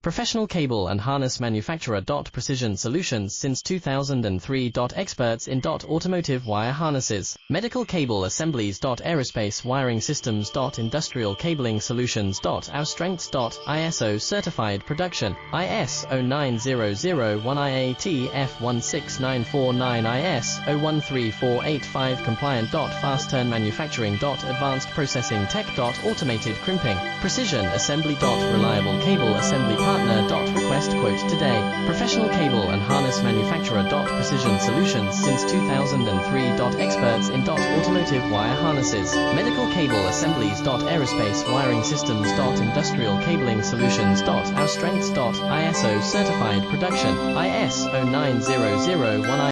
Professional cable and harness manufacturer. Precision Solutions since 2003. Experts in automotive wire harnesses, medical cable assemblies. Aerospace wiring systems. Industrial cabling solutions. Our strengths. ISO certified production, IS 09001 IATF 16949 IS 013485 compliant. Fast turn manufacturing. Advanced processing tech. Automated crimping, precision assembly. Reliable cable assembly partner. Request quote today. Professional cable and harness manufacturer. Precision Solutions since 2003. Experts in automotive wire harnesses, medical cable assemblies. Aerospace wiring systems. Industrial cabling solutions. Our strengths. ISO certified production, IS 09001